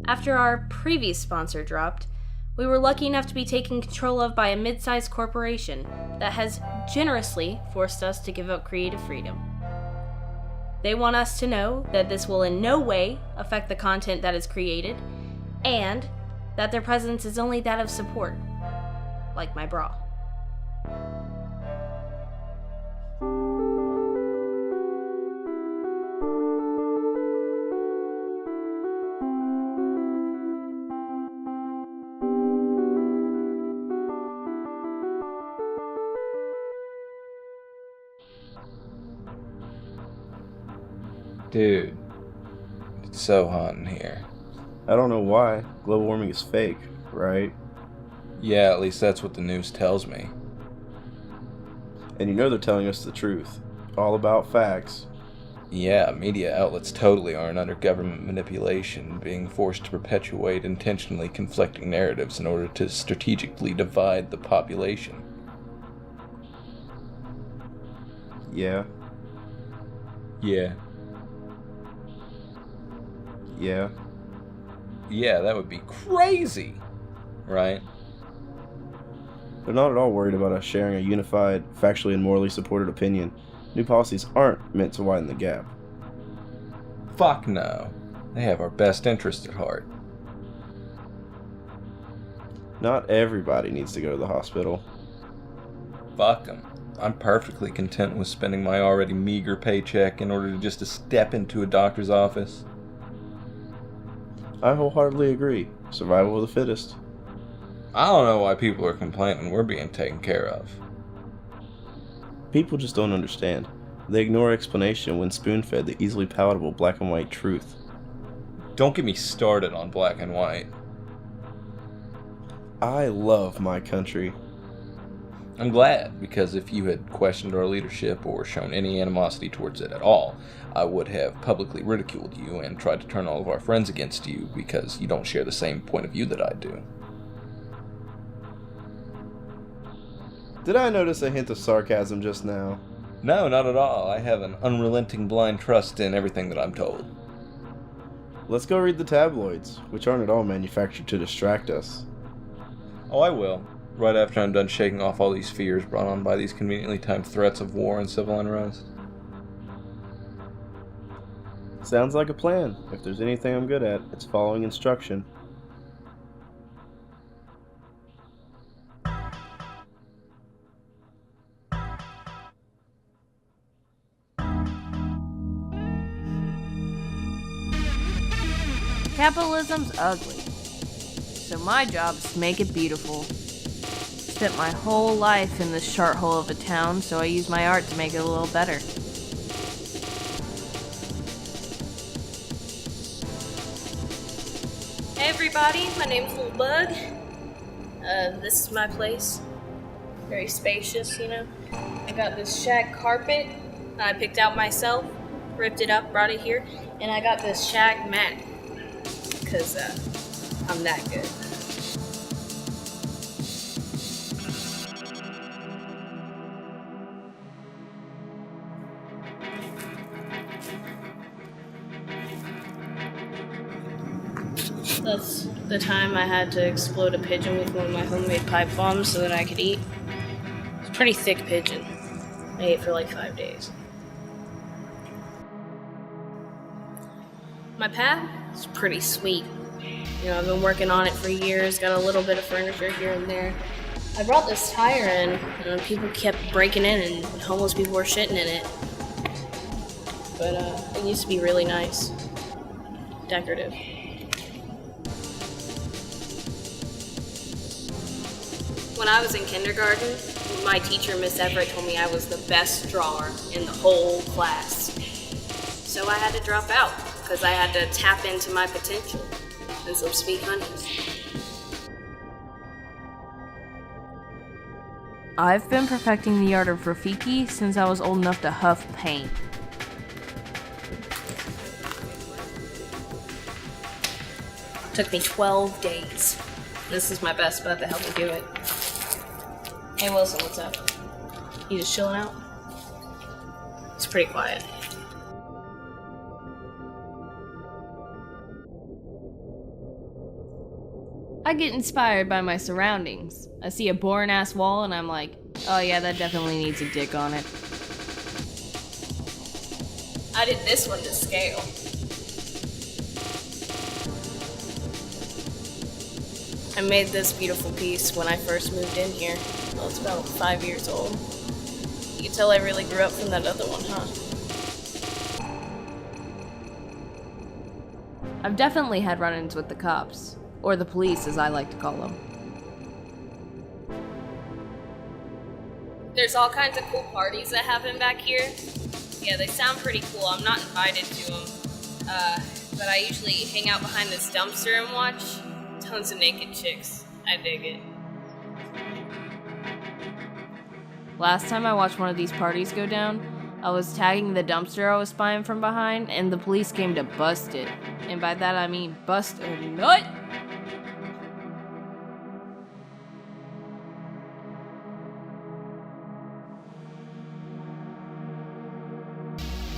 After our previous sponsor dropped, we were lucky enough to be taken control of by a mid-sized corporation that has generously forced us to give up creative freedom. They want us to know that this will in no way affect the content that is created, and that their presence is only that of support, like my bra. Dude, it's so hot in here. I don't know why. Global warming is fake, right? Yeah, at least that's what the news tells me. And you know they're telling us the truth. All about facts. Yeah, media outlets totally aren't under government manipulation, being forced to perpetuate intentionally conflicting narratives in order to strategically divide the population. Yeah. Yeah. Yeah. Yeah, that would be crazy, right? They're not at all worried about us sharing a unified, factually and morally supported opinion. New policies aren't meant to widen the gap. Fuck no. They have our best interest at heart. Not everybody needs to go to the hospital. Fuck them. I'm perfectly content with spending my already meager paycheck in order to just step into a doctor's office. I wholeheartedly agree. Survival of the fittest. I don't know why people are complaining we're being taken care of. People just don't understand. They ignore explanation when spoon-fed the easily palatable black and white truth. Don't get me started on black and white. I love my country. I'm glad, because if you had questioned our leadership or shown any animosity towards it at all, I would have publicly ridiculed you and tried to turn all of our friends against you because you don't share the same point of view that I do. Did I notice a hint of sarcasm just now? No, not at all. I have an unrelenting blind trust in everything that I'm told. Let's go read the tabloids, which aren't at all manufactured to distract us. Oh, I will. Right after I'm done shaking off all these fears brought on by these conveniently timed threats of war and civil unrest. Sounds like a plan. If there's anything I'm good at, it's following instruction. Capitalism's ugly, so my job is to make it beautiful. Spent my whole life in this shart hole of a town, so I use my art to make it a little better. Hey everybody, my name's Little Bug. This is my place. Very spacious, you know. I got this shag carpet that I picked out myself, ripped it up, brought it here, and I got this shag mat, because I'm that good. That's the time I had to explode a pigeon with one of my homemade pipe bombs so that I could eat. It's a pretty thick pigeon. I ate for like 5 days. My pad is pretty sweet. You know, I've been working on it for years, got a little bit of furniture here and there. I brought this tire in, and people kept breaking in, and homeless people were shitting in it. But it used to be really nice. Decorative. When I was in kindergarten, my teacher, Miss Everett, told me I was the best drawer in the whole class. So I had to drop out, because I had to tap into my potential and some sweet honeys. I've been perfecting the art of graffiti since I was old enough to huff paint. Took me 12 days. This is my best bud to help me do it. Hey Wilson, what's up? You just chilling out? It's pretty quiet. I get inspired by my surroundings. I see a boring-ass wall and I'm like, oh yeah, that definitely needs a dick on it. I did this one to scale. I made this beautiful piece when I first moved in here. I was about 5 years old. You can tell I really grew up from that other one, huh? I've definitely had run-ins with the cops. Or the police, as I like to call them. There's all kinds of cool parties that happen back here. Yeah, they sound pretty cool. I'm not invited to them. But I usually hang out behind this dumpster and watch. Tons of naked chicks. I dig it. Last time I watched one of these parties go down, I was tagging the dumpster I was spying from behind, and the police came to bust it. And by that I mean bust a nut!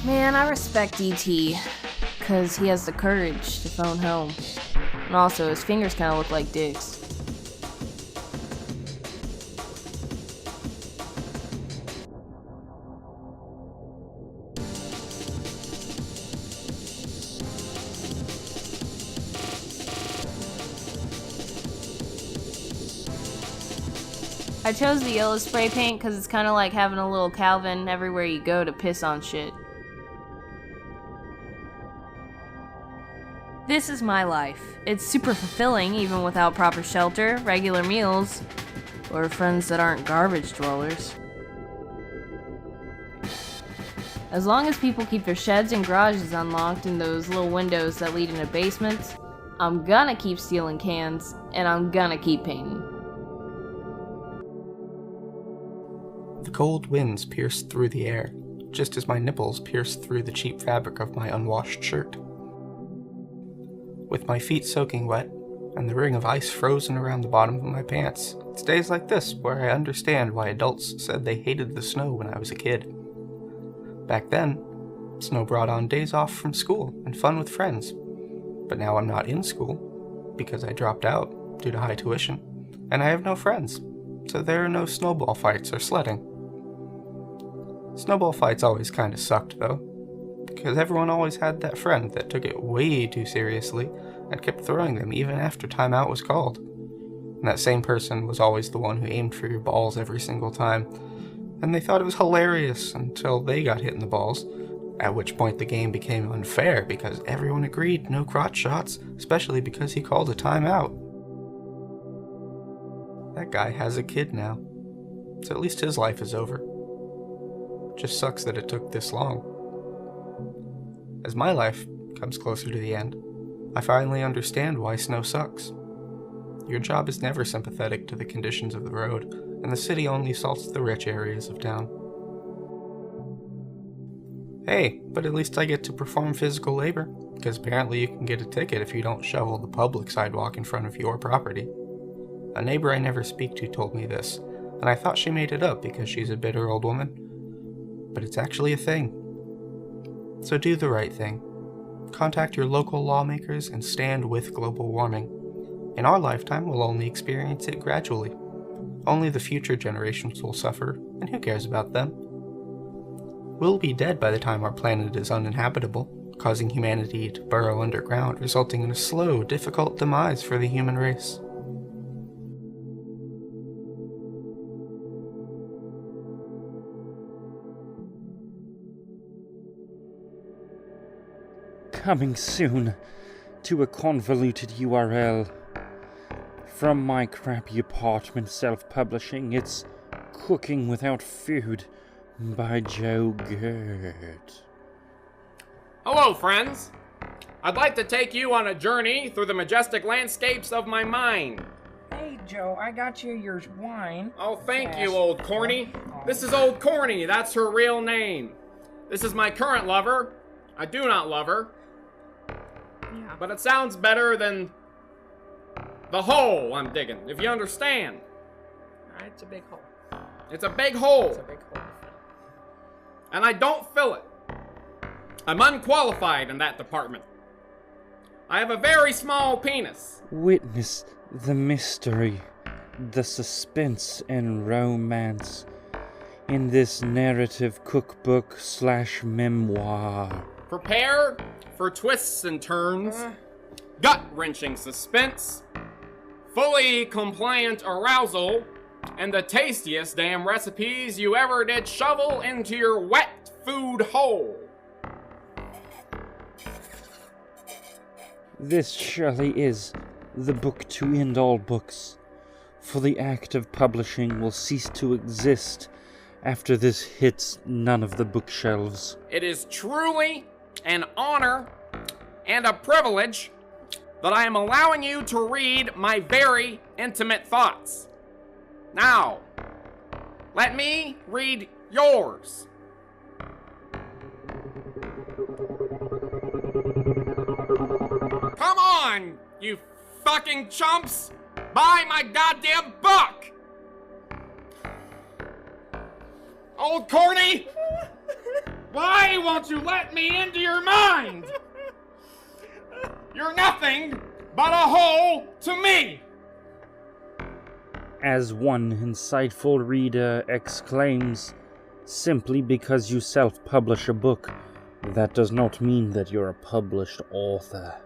Man, I respect DT, because he has the courage to phone home. And also, his fingers kind of look like dicks. I chose the yellow spray paint because it's kind of like having a little Calvin everywhere you go to piss on shit. This is my life. It's super fulfilling even without proper shelter, regular meals, or friends that aren't garbage dwellers. As long as people keep their sheds and garages unlocked and those little windows that lead into basements, I'm gonna keep stealing cans, and I'm gonna keep painting. The cold winds pierced through the air, just as my nipples pierced through the cheap fabric of my unwashed shirt. With my feet soaking wet, and the ring of ice frozen around the bottom of my pants, it's days like this where I understand why adults said they hated the snow when I was a kid. Back then, snow brought on days off from school and fun with friends. But now I'm not in school, because I dropped out due to high tuition, and I have no friends, so there are no snowball fights or sledding. Snowball fights always kinda sucked though, because everyone always had that friend that took it way too seriously and kept throwing them even after timeout was called. And that same person was always the one who aimed for your balls every single time, and they thought it was hilarious until they got hit in the balls, at which point the game became unfair because everyone agreed no crotch shots, especially because he called a timeout. That guy has a kid now, so at least his life is over. Just sucks that it took this long. As my life comes closer to the end, I finally understand why snow sucks. Your job is never sympathetic to the conditions of the road, and the city only salts the rich areas of town. Hey, but at least I get to perform physical labor, because apparently you can get a ticket if you don't shovel the public sidewalk in front of your property. A neighbor I never speak to told me this, and I thought she made it up because she's a bitter old woman. But it's actually a thing. So do the right thing. Contact your local lawmakers and stand with global warming. In our lifetime, we'll only experience it gradually. Only the future generations will suffer, and who cares about them? We'll be dead by the time our planet is uninhabitable, causing humanity to burrow underground, resulting in a slow, difficult demise for the human race. Coming soon to a convoluted URL. From my crappy apartment self-publishing, it's Cooking Without Food by Joe Gert. Hello, friends. I'd like to take you on a journey through the majestic landscapes of my mind. Hey, Joe, I got you your wine. Oh, thank you, Old Corny. This is Old Corny. That's her real name. This is my current lover. I do not love her. Yeah. But it sounds better than the hole I'm digging, if you understand. It's a big hole. It's a big hole. It's a big hole. And I don't fill it. I'm unqualified in that department. I have a very small penis. Witness the mystery, the suspense and romance in this narrative cookbook / memoir. Prepare for twists and turns, gut-wrenching suspense, fully compliant arousal, and the tastiest damn recipes you ever did shovel into your wet food hole. This surely is the book to end all books, for the act of publishing will cease to exist after this hits none of the bookshelves. It is truly an honor and a privilege that I am allowing you to read my very intimate thoughts. Now, let me read yours. Come on, you fucking chumps! Buy my goddamn book! Old Corny! Why won't you let me into your mind? You're nothing but a hole to me! As one insightful reader exclaims, simply because you self-publish a book, that does not mean that you're a published author.